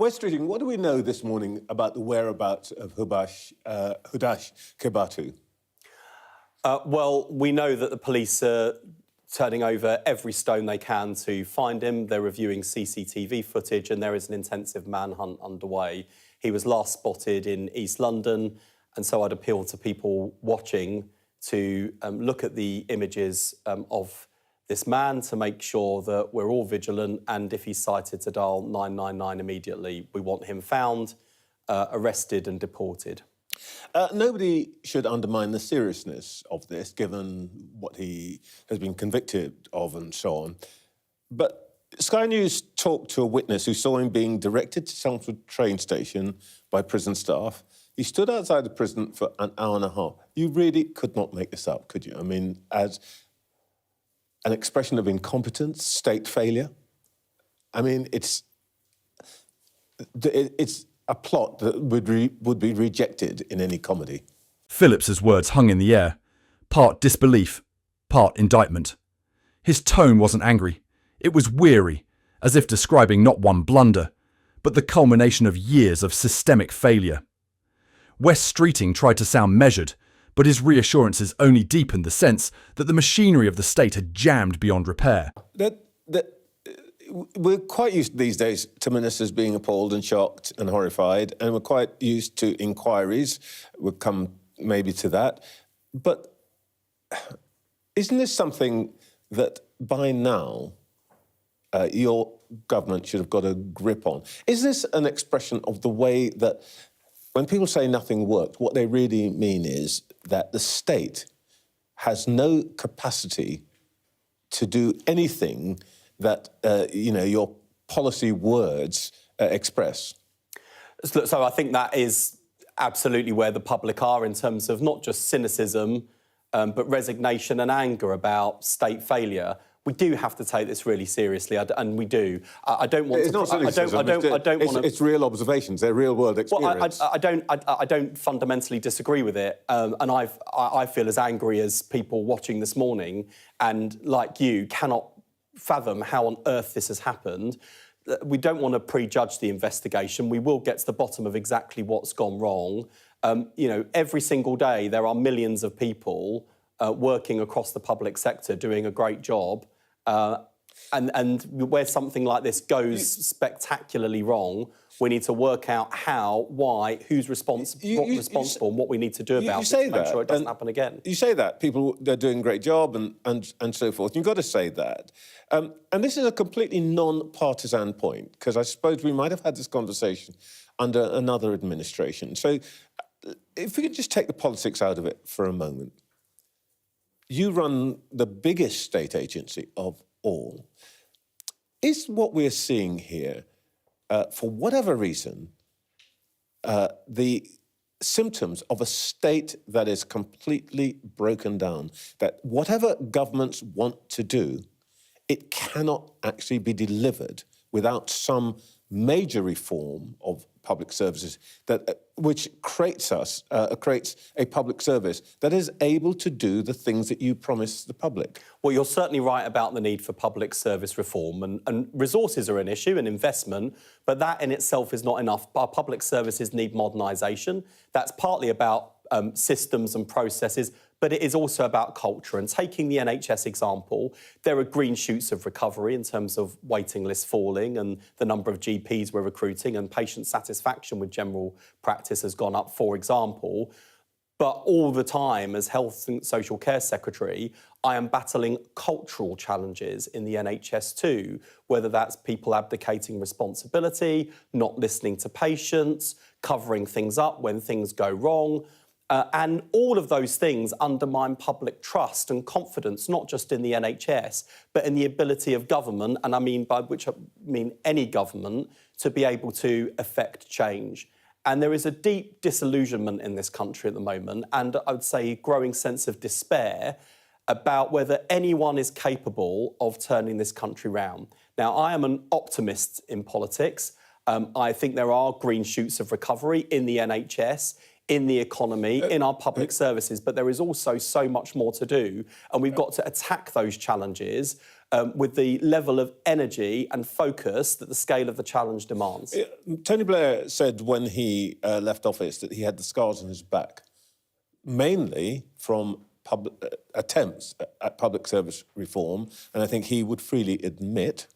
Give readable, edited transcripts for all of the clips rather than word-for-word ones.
West Streeting, what do we know this morning about the whereabouts of Hudash Kibatu? Well, we know that the police are turning over every stone they can to find him. They're reviewing CCTV footage and there is an intensive manhunt underway. He was last spotted in East London, and so I'd appeal to people watching to look at the images of this man to make sure that we're all vigilant, and if he's sighted, to dial 999 immediately. We want him found, arrested and deported. Nobody should undermine the seriousness of this, given what he has been convicted of and so on. But Sky News talked to a witness who saw him being directed to Chelmsford train station by prison staff. He stood outside the prison for an hour and a half. You really could not make this up, could you? I mean, as an expression of incompetence, state failure. I mean, it's a plot that would be rejected in any comedy. Phillips's words hung in the air, part disbelief, part indictment. His tone wasn't angry. It was weary, as if describing not one blunder, but the culmination of years of systemic failure. West Streeting tried to sound measured, but his reassurances only deepened the sense that the machinery of the state had jammed beyond repair. We're quite used these days to ministers being appalled and shocked and horrified, and we're quite used to inquiries. We'll come maybe to that. But isn't this something that by now your government should have got a grip on? Is this an expression of the way that when people say nothing worked, what they really mean is that the state has no capacity to do anything that, your policy words express? So I think that is absolutely where the public are in terms of not just cynicism, but resignation and anger about state failure. We do have to take this really seriously, and we do. I don't want it's to. Not cynicism. I don't want to. It's real observations. They're real world experience. Well, I don't fundamentally disagree with it, and I feel as angry as people watching this morning, and like you, cannot fathom how on earth this has happened. We don't want to prejudge the investigation. We will get to the bottom of exactly what's gone wrong. Every single day there are millions of people working across the public sector doing a great job. And where something like this goes spectacularly wrong, we need to work out how, why, who's responsible, and what we need to do about it to make sure it doesn't happen again. You say that. People, they're doing a great job and so forth. You've got to say that. And this is a completely non-partisan point, because I suppose we might have had this conversation under another administration. So if we could just take the politics out of it for a moment. You run the biggest state agency of all. Is what we're seeing here, for whatever reason, the symptoms of a state that is completely broken down, that whatever governments want to do, it cannot actually be delivered without some major reform of public services which creates a public service that is able to do the things that you promise the public? Well, you're certainly right about the need for public service reform, and resources are an issue and investment, but that in itself is not enough. Our public services need modernisation. That's partly about systems and processes, but it is also about culture. And taking the NHS example, there are green shoots of recovery in terms of waiting lists falling and the number of GPs we're recruiting, and patient satisfaction with general practice has gone up, for example. But all the time, as Health and Social Care Secretary, I am battling cultural challenges in the NHS too, whether that's people abdicating responsibility, not listening to patients, covering things up when things go wrong. And all of those things undermine public trust and confidence, not just in the NHS, but in the ability of government, and by which I mean any government, to be able to effect change. And there is a deep disillusionment in this country at the moment, and I would say a growing sense of despair about whether anyone is capable of turning this country round. Now, I am an optimist in politics. I think there are green shoots of recovery in the NHS, in the economy, in our public services, but there is also so much more to do, and we've got to attack those challenges with the level of energy and focus that the scale of the challenge demands. Tony Blair said when he left office that he had the scars on his back, mainly from attempts at public service reform, and I think he would freely admit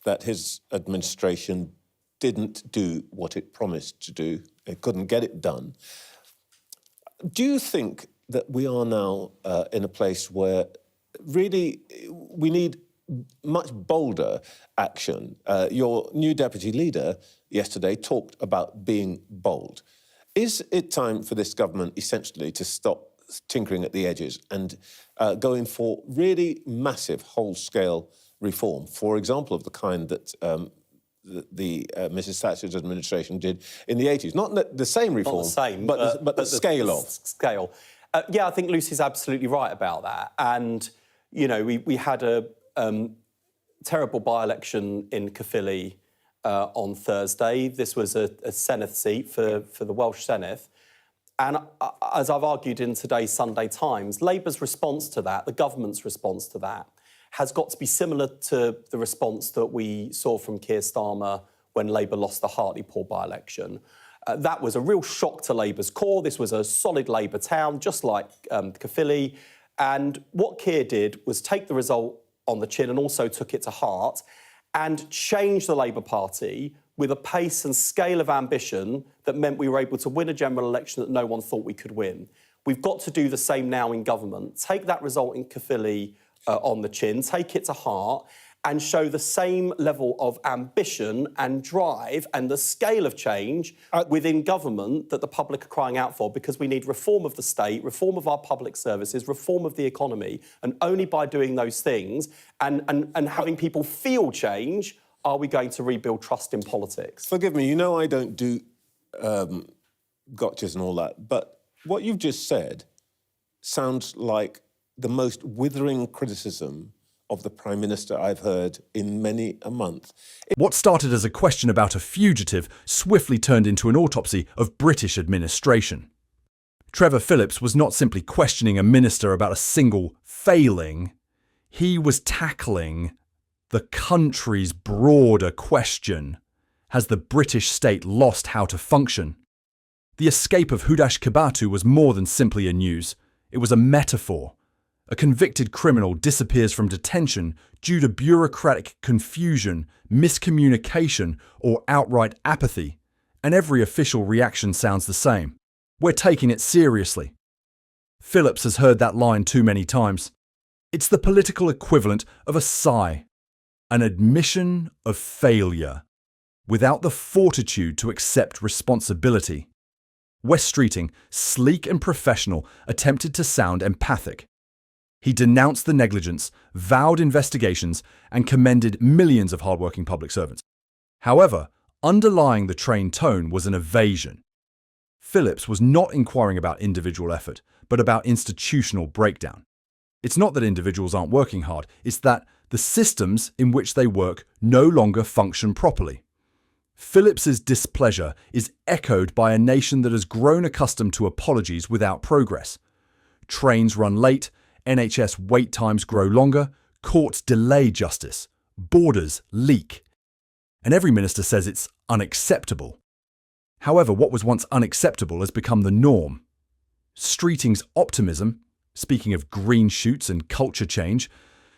that his administration didn't do what it promised to do. It couldn't get it done. Do you think that we are now in a place where really we need much bolder action? Your new deputy leader yesterday talked about being bold. Is it time for this government essentially to stop tinkering at the edges and going for really massive whole-scale reform, for example, of the kind that Mrs. Thatcher's administration did in the 80s? Not the same reform, Not the same, but the scale of. Scale. Yeah, I think Lucy's absolutely right about that. And, you know, we had a terrible by-election in Caerphilly on Thursday. This was a Senedd seat for the Welsh Senedd. And as I've argued in today's Sunday Times, Labour's response to that, the government's response to that, has got to be similar to the response that we saw from Keir Starmer when Labour lost the Hartlepool by-election. That was a real shock to Labour's core. This was a solid Labour town, just like Caerphilly. And what Keir did was take the result on the chin and also took it to heart and change the Labour Party with a pace and scale of ambition that meant we were able to win a general election that no one thought we could win. We've got to do the same now in government. Take that result in Caerphilly on the chin, take it to heart, and show the same level of ambition and drive and the scale of change within government that the public are crying out for, because we need reform of the state, reform of our public services, reform of the economy, and only by doing those things and having people feel change are we going to rebuild trust in politics. Forgive me, you know I don't do gotchas and all that, but what you've just said sounds like the most withering criticism of the Prime Minister I've heard in many a month. What started as a question about a fugitive swiftly turned into an autopsy of British administration. Trevor Phillips was not simply questioning a minister about a single failing. He was tackling the country's broader question: has the British state lost how to function? The escape of Hudash Kibatu was more than simply a news. It was a metaphor. A convicted criminal disappears from detention due to bureaucratic confusion, miscommunication, or outright apathy, and every official reaction sounds the same: we're taking it seriously. Phillips has heard that line too many times. It's the political equivalent of a sigh, an admission of failure, without the fortitude to accept responsibility. West Streeting, sleek and professional, attempted to sound empathic. He denounced the negligence, vowed investigations, and commended millions of hardworking public servants. However, underlying the trained tone was an evasion. Phillips was not inquiring about individual effort, but about institutional breakdown. It's not that individuals aren't working hard, it's that the systems in which they work no longer function properly. Phillips's displeasure is echoed by a nation that has grown accustomed to apologies without progress. Trains run late, NHS wait times grow longer, courts delay justice, borders leak. And every minister says it's unacceptable. However, what was once unacceptable has become the norm. Streeting's optimism, speaking of green shoots and culture change,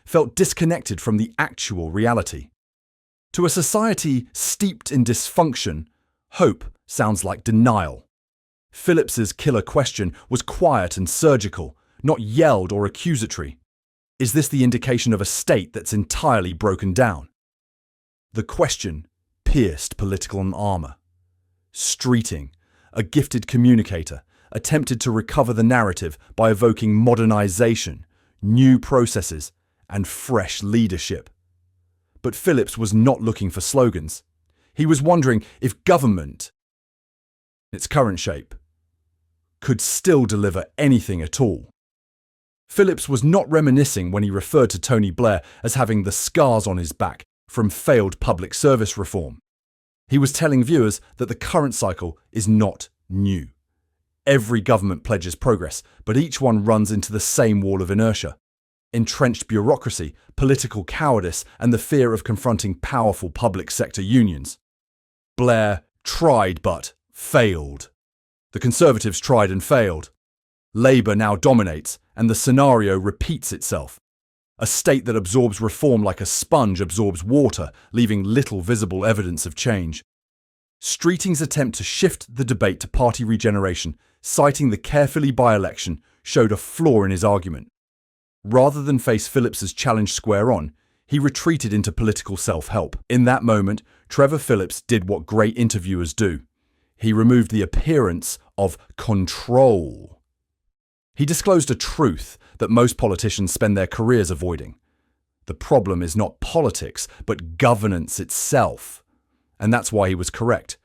felt disconnected from the actual reality. To a society steeped in dysfunction, hope sounds like denial. Phillips's killer question was quiet and surgical, not yelled or accusatory. Is this the indication of a state that's entirely broken down? The question pierced political armour. Streeting, a gifted communicator, attempted to recover the narrative by evoking modernisation, new processes, and fresh leadership. But Phillips was not looking for slogans. He was wondering if government, in its current shape, could still deliver anything at all. Phillips was not reminiscing when he referred to Tony Blair as having the scars on his back from failed public service reform. He was telling viewers that the current cycle is not new. Every government pledges progress, but each one runs into the same wall of inertia. entrenched bureaucracy, political cowardice, and the fear of confronting powerful public sector unions. Blair tried but failed. The Conservatives tried and failed. Labour now dominates, and the scenario repeats itself. A state that absorbs reform like a sponge absorbs water, leaving little visible evidence of change. Streeting's attempt to shift the debate to party regeneration, citing the Carefully by-election, showed a flaw in his argument. Rather than face Phillips's challenge square on, he retreated into political self-help. In that moment, Trevor Phillips did what great interviewers do. He removed the appearance of control. He disclosed a truth that most politicians spend their careers avoiding. The problem is not politics, but governance itself. And that's why he was correct.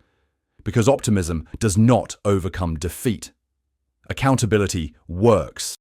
Because optimism does not overcome defeat. Accountability works.